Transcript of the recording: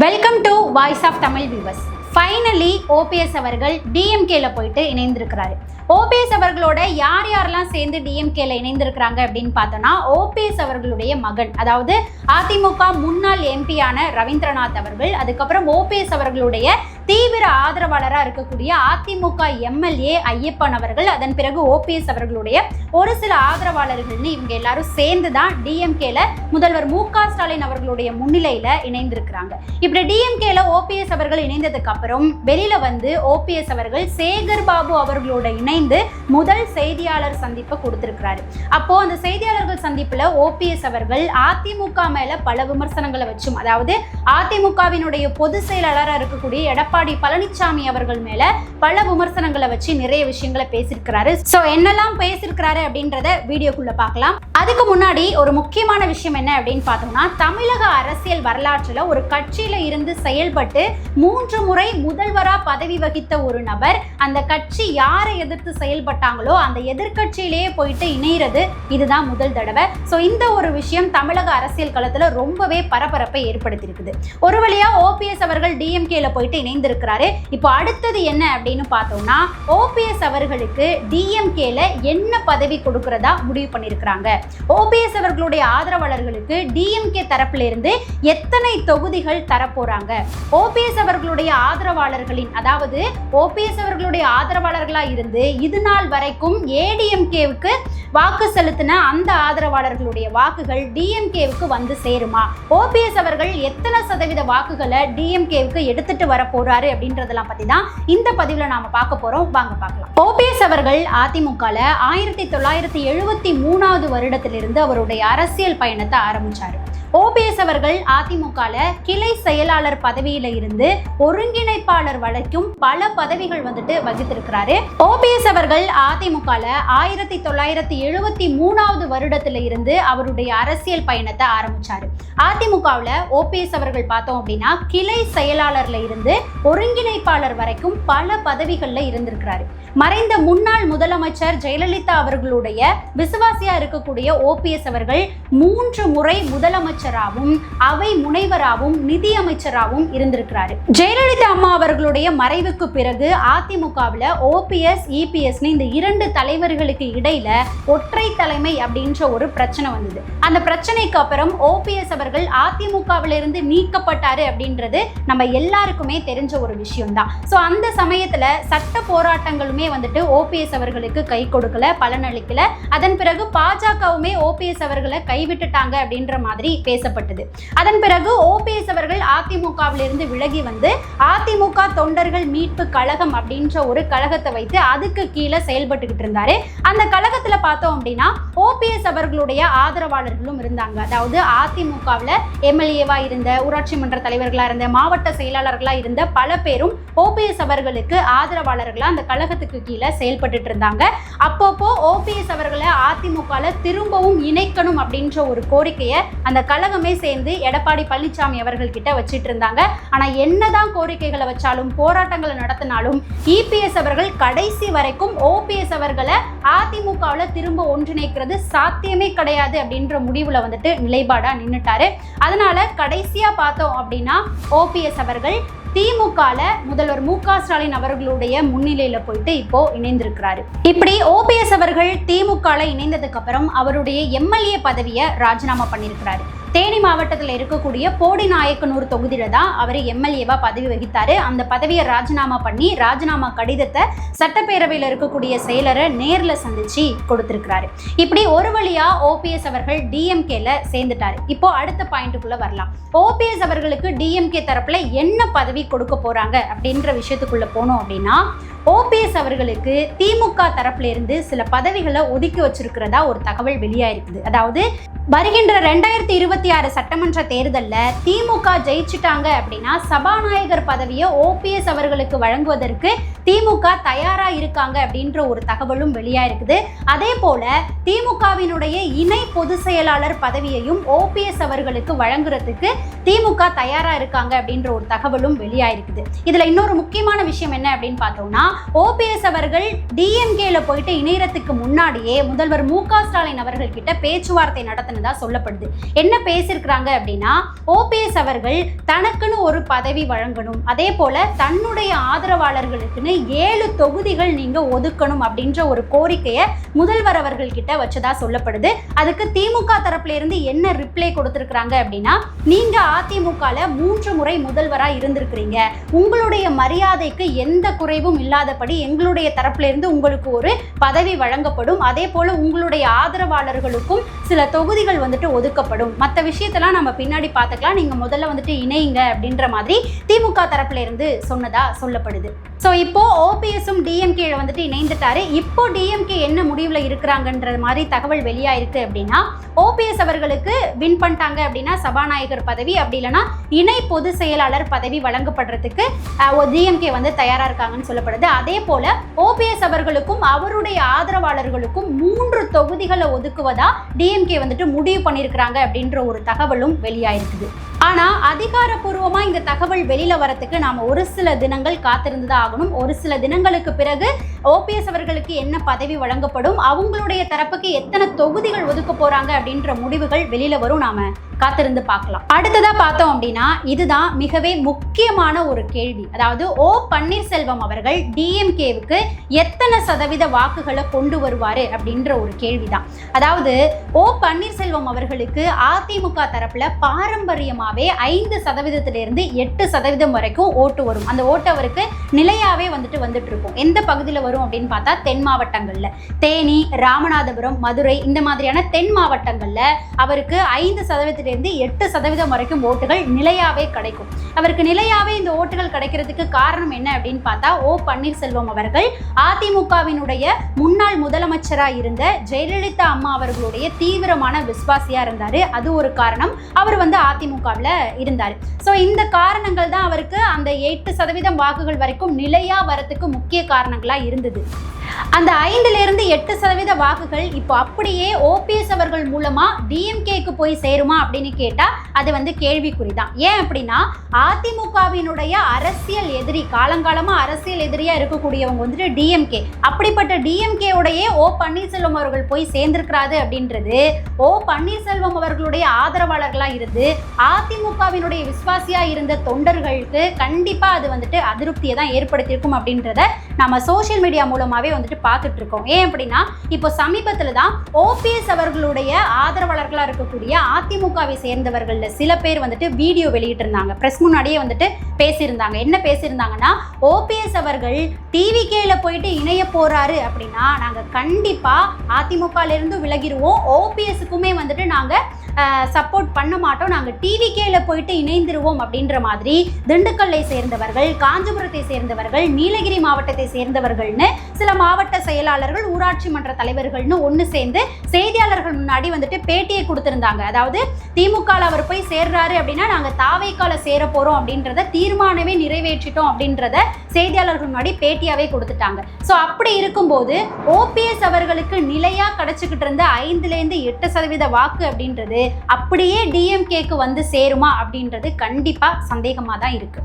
Welcome to voice of Tamil viewers. Finally OPS அவர்கள் டிஎம்கேல போயிட்டு இணைந்திருக்கிறாரு. ஓபிஎஸ் அவர்களோட யார் யாரெல்லாம் சேர்ந்து டிஎம்கேல இணைந்திருக்கிறாங்க அப்படின்னு பார்த்தோம்னா, ஓபிஎஸ் அவர்களுடைய மகன், அதாவது அதிமுக முன்னாள் எம்பியான ரவீந்திரநாத் அவர்கள், அதுக்கப்புறம் ஓபிஎஸ் அவர்களுடைய தீவிர ஆதரவாளராக இருக்கக்கூடிய அதிமுக எம்எல்ஏ ஐயப்பன் அவர்கள், அதன் பிறகு ஓபிஎஸ் அவர்களுடைய ஒரு சில ஆதரவாளர்கள்னு இவங்க எல்லாரும் சேர்ந்து தான் டிஎம்கேல முதல்வர் மு.க. ஸ்டாலின் அவர்களுடைய முன்னிலையில இணைந்திருக்கிறாங்க. இப்படி டிஎம்கேல ஓபிஎஸ் அவர்கள் இணைந்ததுக்கு அப்புறம் வெளியில வந்து ஓபிஎஸ் அவர்கள் சேகர் பாபு அவர்களோட இணைந்து முதல் செய்தியாளர் சந்திப்பை கொடுத்திருக்கிறாரு. அப்போ அந்த செய்தியாளர்கள் சந்திப்புல ஓபிஎஸ் அவர்கள் அதிமுக மேல பல விமர்சனங்களை வச்சும், அதாவது அதிமுகவினுடைய பொதுச் செயலாளராக இருக்கக்கூடிய எடப்பாடி பழனிசாமி அவர்கள் மேல பல விமர்சனங்களை வச்சு நிறைய விஷயங்களை பேசியிருக்கிறாரு. சோ என்னெல்லாம் பேசியிருக்கிறாரு அப்படின்றத வீடியோக்குள்ள பார்க்கலாம். அதுக்கு முன்னாடி ஒரு முக்கியமான விஷயம் என்ன அப்படின்னு பார்த்தோம்னா, தமிழக அரசியல் வரலாற்றுல ஒரு கட்சியில இருந்து செயல்பட்டு 3 முறை முதல்வரா பதவி வகித்த ஒரு நபர், அந்த கட்சி யாரை எதிர்த்து செயல்பட்டாங்களோ அந்த எதிர்கட்சியிலேயே போயிட்டு இணைகிறது இதுதான் முதல் தடவை. ஸோ இந்த ஒரு விஷயம் தமிழக அரசியல் களத்துல ரொம்பவே பரபரப்பை ஏற்படுத்தியிருக்குது. ஒரு வழியா ஓபிஎஸ் அவர்கள் டிஎம்கேல போயிட்டு இணைந்திருக்கிறாரு. இப்போ அடுத்தது என்ன அப்படின்னு பார்த்தோம்னா, ஓபிஎஸ் அவர்களுக்கு டிஎம்கேல என்ன பதவி கொடுக்கிறதா முடிவு பண்ணியிருக்கிறாங்க. ஓபிஎஸ் அவர்களுடைய ஆதரவாளர்களுக்கு டிஎம்கே தரப்புல இருந்து எத்தனை தொகுதிகள் தரப்போறாங்க. ஓபிஎஸ் அவர்களுடைய ஆதரவாளர்களின், அதாவது ஓபிஎஸ் அவர்களுடைய ஆதரவாளர்களா இருந்து இது நாள் வரைக்கும் ஏடிஎம்கேவுக்கு வாக்கு செலுத்தின அந்த ஆதரவாளர்களுடைய வாக்குகள் டிஎம்கேவுக்கு வந்து சேருமா, ஓபிஎஸ் அவர்கள் எத்தனை சதவீத வாக்குகளை டிஎம்கேவுக்கு எடுத்துட்டு வர போறாரு அப்படின்றதெல்லாம் பத்தி தான் இந்த பதிவுல நாம பார்க்க போறோம். வாங்க பார்க்கலாம். ஓபிஎஸ் அவர்கள் அதிமுகல 1973 வருடத்திலிருந்து அவருடைய அரசியல் பயணத்தை ஆரம்பிச்சாரு. ஓபிஎஸ் அவர்கள் அதிமுகல கிளை செயலாளர் பதவியில இருந்து ஒருங்கிணைப்பாளர் வரைக்கும் பல பதவிகள் வந்துட்டு வகித்திருக்கிறாரு. ஓபிஎஸ் அவர்கள் அதிமுகல 1973 வருடத்துல இருந்து அவருடைய அரசியல் பயணத்தை ஆரம்பிச்சாரு. அதிமுகவுல ஓபிஎஸ் அவர்கள் பார்த்தோம் அப்படின்னா கிளை செயலாளர்ல இருந்து ஒருங்கிணைப்பாளர் வரைக்கும் பல பதவிகள்ல இருந்திருக்கிறாரு. மறைந்த முன்னாள் முதலமைச்சர் ஜெயலலிதா அவர்களுடைய விசுவாசியா இருக்கக்கூடிய ஓபிஎஸ் அவர்கள் 3 முறை முதலமைச்சராகவும் அவை முனைவராகவும் நிதி அமைச்சராகவும் இருந்திருக்கிறாரு. ஜெயலலிதா அம்மா அவர்களுடைய மறைவுக்கு பிறகு அதிமுகவில் ஓபிஎஸ் இபிஎஸ் இந்த 2 தலைவர்களுக்கு இடையில ஒற்றை தலைமை அப்படின்ற ஒரு பிரச்சனை வந்தது. அந்த பிரச்சனைக்கு அப்புறம் ஓபிஎஸ் அவர்கள் அதிமுகவிலிருந்து நீக்கப்பட்டாரு அப்படின்றது நம்ம எல்லாருக்குமே தெரிஞ்ச ஒரு விஷயம் தான். ஸோ அந்த சமயத்துல சட்ட போராட்டங்களுமே வந்துட்டு ஓபிஎஸ் அவர்களுக்கு கை கொடுக்கல, பலனளிக்கல. அதன் பிறகு பாஜகவுமே ஓபிஎஸ் அவர்களை கைவிட்டுட்டாங்க அப்படின்ற மாதிரி பேசப்பட்டது. அதன் பிறகு ஓபிஎஸ் அவர்கள் அதிமுகவிலிருந்து விலகி வந்து அதிமுக தொண்டர்கள் மீட்பு கழகம் அப்படின்ற ஒரு கழகத்தை வைத்து அதுக்கு கீழே செயல்பட்டுக்கிட்டு இருந்தாரு. அந்த கழகத்துல பார்த்தோம் அப்படின்னா ஓபிஎஸ் அவர்களுடைய ஆதரவாளர்களும் இருந்தாங்க. அதாவது அதிமுகவில் எம்எல்ஏவா இருந்த, ஊராட்சி மன்ற தலைவர்களா இருந்த, மாவட்ட செயலாளர்களா இருந்த பல பேரும் ஓபிஎஸ் அவர்களுக்கு ஆதரவாளர்களா அந்த கழகத்துக்கு கீழே செயல்பட்டு இருந்தாங்க. அப்பப்போ ஓபிஎஸ் அவர்களை அதிமுகல திரும்பவும் இணைக்கணும் அப்படின்ற ஒரு கோரிக்கையை அந்த கழகமே சேர்ந்து எடப்பாடி பழனிசாமி அவர்கள் கிட்ட வச்சிட்டு இருந்தாங்க. ஆனா என்னதான் கோரிக்கைகளை வச்சாலும் போராட்டங்களை நடத்தினாலும் இபிஎஸ் அவர்கள் கடைசி வரைக்கும் ஓபிஎஸ் அவர்களை அதிமுகவுல திரும்ப ஒன்றிணைக்கிறது சாத்தியமே கிடையாது அப்படின்ற முடிவுல வந்துட்டு நிலைப்பாடா நின்னுட்டாரு. அதனால கடைசியா பார்த்தோம் அப்படின்னா ஓபிஎஸ் அவர்கள் திமுகல முதல்வர் மு.க. ஸ்டாலின் அவர்களுடைய முன்னிலையில போயிட்டு இப்போ இணைந்திருக்கிறாரு. இப்படி ஓபிஎஸ் அவர்கள் திமுகல இணைந்ததுக்கு அப்புறம் அவருடைய எம்எல்ஏ பதவியை ராஜினாமா பண்ணியிருக்கிறாரு. தேனி மாவட்டத்தில் இருக்கக்கூடிய போடிநாயக்கனூர் தொகுதியில தான் அவர் எம்எல்ஏவா பதவி வகித்தாரு. அந்த பதவியை ராஜினாமா பண்ணி ராஜினாமா கடிதத்தை சட்டப்பேரவையில் இருக்கக்கூடிய செயலரை நேர்ல சந்திச்சு கொடுத்திருக்கிறாரு. இப்படி ஒரு வழியா ஓபிஎஸ் அவர்கள் டிஎம்கேல சேர்ந்துட்டாரு. இப்போ அடுத்த பாயிண்ட்டுக்குள்ள வரலாம். ஓபிஎஸ் அவர்களுக்கு டிஎம்கே தரப்புல என்ன பதவி கொடுக்க போறாங்க அப்படின்ற விஷயத்துக்குள்ள போனோம் அப்படின்னா, ஓபிஎஸ் அவர்களுக்கு திமுக தரப்புல இருந்து சில பதவிகளை ஒதுக்கி வச்சிருக்கிறதா ஒரு தகவல் வெளியாயிருக்குது. அதாவது வருகின்ற 2026 சட்டமன்ற தேர்தலில் திமுக ஜெயிச்சிட்டாங்க அப்படின்னா சபாநாயகர் பதவியை ஓபிஎஸ் அவர்களுக்கு வழங்குவதற்கு திமுக தயாரா இருக்காங்க அப்படின்ற ஒரு தகவலும் வெளியாயிருக்குது. அதே போல திமுகவினுடைய இணை பொதுச் செயலாளர் பதவியையும் ஓபிஎஸ் அவர்களுக்கு வழங்குறதுக்கு திமுக தயாரா இருக்காங்க அப்படின்ற ஒரு தகவலும் வெளியாயிருக்குது. இதுல இன்னொரு முக்கியமான விஷயம் என்ன அப்படின்னு பார்த்தோம்னா, ஓபிஎஸ் அவர்கள் டிஎம்கேல போயிட்டு இணையறதுக்கு முன்னாடியே முதல்வர் மு.க. ஸ்டாலின் அவர்கள் கிட்ட பேச்சுவார்த்தை நடத்தினதா சொல்லப்படுது. என்ன பேசியிருக்கிறாங்க அப்படின்னா, ஓபிஎஸ் அவர்கள் தனக்குன்னு ஒரு பதவி வழங்கணும், அதே போல தன்னுடைய ஆதரவாளர்களுக்குன்னு 7 தொகுதிகள் நீங்க ஒதுக்கணும் அப்படின்ற ஒரு கோரிக்கையை முதல்வர் அவர்கள் கிட்ட வச்சதா சொல்லப்படுது. அதுக்கு திமுக தரப்புல இருந்து என்ன ரிப்ளை கொடுத்திருக்கிறாங்க அப்படின்னா, நீங்க அதிமுகல 3 முறை முதல்வரா இருந்திருக்கிறீங்க, உங்களுடைய மரியாதைக்கு எந்த குறைவும் இல்லாதபடி எங்களுடைய தரப்புல இருந்து உங்களுக்கு ஒரு பதவி வழங்கப்படும், அதே போல உங்களுடைய ஆதரவாளர்களுக்கும் சில தொகுதிகள் வந்துட்டு ஒதுக்கப்படும், மற்ற விஷயத்தெல்லாம் நம்ம பின்னாடி பார்த்துக்கலாம், நீங்க முதல்ல வந்துட்டு இணையுங்க அப்படின்ற மாதிரி திமுக தரப்புல இருந்து சொன்னதா சொல்லப்படுது. ஸோ இப்போ ஓபிஎஸும் டிஎம்கே வந்துட்டு இணைந்துட்டாரு. இப்போ டிஎம்கே என்ன முடிவுல இருக்கிறாங்கன்ற மாதிரி தகவல் வெளியாயிருக்கு அப்படின்னா, ஓபிஎஸ் அவர்களுக்கு வின் பண்ணிட்டாங்க அப்படின்னா சபாநாயகர் பதவி, அப்படி இல்லைன்னா இணை பொதுச் செயலாளர் பதவி வழங்கப்படுறதுக்கு டிஎம்கே வந்து தயாரா இருக்காங்கன்னு சொல்லப்படுது. அதே போல ஓபிஎஸ் அவர்களுக்கும் அவருடைய ஆதரவாளர்களுக்கும் 3 தொகுதிகளை ஒதுக்குவதா டிஎம்கே வந்துட்டு முடிவு பண்ணியிருக்கிறாங்க அப்படின்ற ஒரு தகவலும் வெளியாயிருக்குது. ஆனா அதிகாரப்பூர்வமா இந்த தகவல் வெளியில வரத்துக்கு நாம ஒரு சில தினங்கள் காத்திருந்துதான் ஆகணும். ஒரு சில தினங்களுக்கு பிறகு ஓபிஎஸ் அவர்களுக்கு என்ன பதவி வழங்கப்படும், அவங்களுடைய தரப்புக்கு எத்தனை தொகுதிகள் ஒதுக்க போறாங்க அப்படின்ற முடிவுகள் வெளியில வரும். நாம காத்திருந்து பார்க்கலாம். அடுத்ததா பார்த்தோம் அப்படின்னா, இதுதான் மிகவே முக்கியமான ஒரு கேள்வி. அதாவது ஓ பன்னீர்செல்வம் அவர்கள் டிஎம்கேவுக்கு எத்தனை சதவீத வாக்குகளை கொண்டு வருவாரு அப்படின்ற ஒரு கேள்விதான். அதாவது ஓ பன்னீர்செல்வம் அவர்களுக்கு அதிமுக தரப்புல பாரம்பரியமாவே 5% 8% வரைக்கும் ஓட்டு வரும். அந்த ஓட்டு அவருக்கு நிலையாவே வந்துட்டு இருக்கும். எந்த பகுதியில் வரும் அப்படின்னு பார்த்தா தென் மாவட்டங்கள்ல, தேனி, ராமநாதபுரம், மதுரை, இந்த மாதிரியான தென் மாவட்டங்கள்ல அவருக்கு 5% 8% வரைக்கும் ஓட்டுகள் நிலையாவே கிடைக்கும். அவருக்கு நிலையாவே இந்த ஓட்டுகள் கிடைக்கிறதுக்கு காரணம் என்ன அப்படின்னு பார்த்தா, ஓ பன்னீர்செல்வம் அவர்கள் அதிமுகவினுடைய முன்னாள் முதலமைச்சராக இருந்த ஜெயலலிதா அம்மா அவர்களுடைய தீவிரமான விசுவாசியா இருந்தாரு. அது ஒரு காரணம். அவர் வந்து அதிமுகவில் இருந்தார். ஸோ இந்த காரணங்கள் தான் அவருக்கு அந்த 8% வாக்குகள் வரைக்கும் நிலையா வரத்துக்கு முக்கிய காரணங்களா இருந்தது. அந்த 5% வாக்குகள் இப்போ அப்படியே ஓபிஎஸ் அவர்கள் மூலமா டிஎம்கேக்கு போய் சேருமா அப்படின்னு கேட்டா அது வந்து கேள்விக்குறிதான். ஏன் அப்படின்னா, அதிமுகவினுடைய அரசியல் எதிரி, காலங்காலமா அரசியல் எதிரியா இருக்கக்கூடியவங்க வந்துட்டு டிஎம்கே. அப்படிப்பட்ட டிஎம்கே உடைய ஓ பன்னீர்செல்வம் அவர்கள் போய் சேர்ந்திருக்கிறாரு அப்படின்றது ஓ பன்னீர்செல்வம் அவர்களுடைய ஆதரவாளர்களா இருந்து அதிமுகவினுடைய விசுவாசியா இருந்த தொண்டர்களுக்கு கண்டிப்பா அது வந்துட்டு அதிருப்தியை தான் ஏற்படுத்தியிருக்கும் அப்படின்றத நம்ம சோசியல் மீடியா மூலமாவே வந்துட்டு பார்த்துட்டு இருக்கோம். ஏன் அப்படின்னா, இப்போ சமீபத்தில் தான் ஓபிஎஸ் அவர்களுடைய ஆதரவாளர்களாக இருக்கக்கூடிய அதிமுகவை சேர்ந்தவர்கள் சில பேர் வந்துட்டு வீடியோ வெளியிட்டு இருந்தாங்க. பிரஸ் முன்னாடியே வந்துட்டு பேசியிருந்தாங்க. என்ன பேசியிருந்தாங்கன்னா, ஓபிஎஸ் அவர்கள் டிவிகேல போயிட்டு இணைய போறாரு அப்படின்னா நாங்கள் கண்டிப்பாக அதிமுகலேருந்து விலகிடுவோம், ஓபிஎஸ்க்குமே வந்துட்டு நாங்கள் சப்போர்ட் பண்ண மாட்டோம், நாங்கள் டிவிகேல போயிட்டு இணைந்துருவோம் அப்படின்ற மாதிரி திண்டுக்கல்லை சேர்ந்தவர்கள், காஞ்சிபுரத்தை சேர்ந்தவர்கள், நீலகிரி மாவட்டத்தை சேர்ந்தவர்கள்னு சில மாவட்ட செயலாளர்கள், ஊராட்சி மன்ற தலைவர்கள்னு ஒன்று சேர்ந்து செய்தியாளர்கள் முன்னாடி வந்துட்டு பேட்டியை கொடுத்திருந்தாங்க. அதாவது திமுகவில் அவர் போய் சேர்றாரு அப்படின்னா நாங்கள் தாவைக்கால சேர போறோம் அப்படின்றத தீர்மானமே நிறைவேற்றிட்டோம் அப்படின்றத செய்தியாளர்கள் முன்னாடி பேட்டியாவே கொடுத்துட்டாங்க. ஸோ அப்படி இருக்கும்போது ஓபிஎஸ் அவர்களுக்கு நிலையா கிடைச்சிக்கிட்டு இருந்த 5-8% வாக்கு அப்படின்றது அப்படியே டிஎம்கேக்கு வந்து சேருமா அப்படின்றது கண்டிப்பா சந்தேகமா தான் இருக்கு.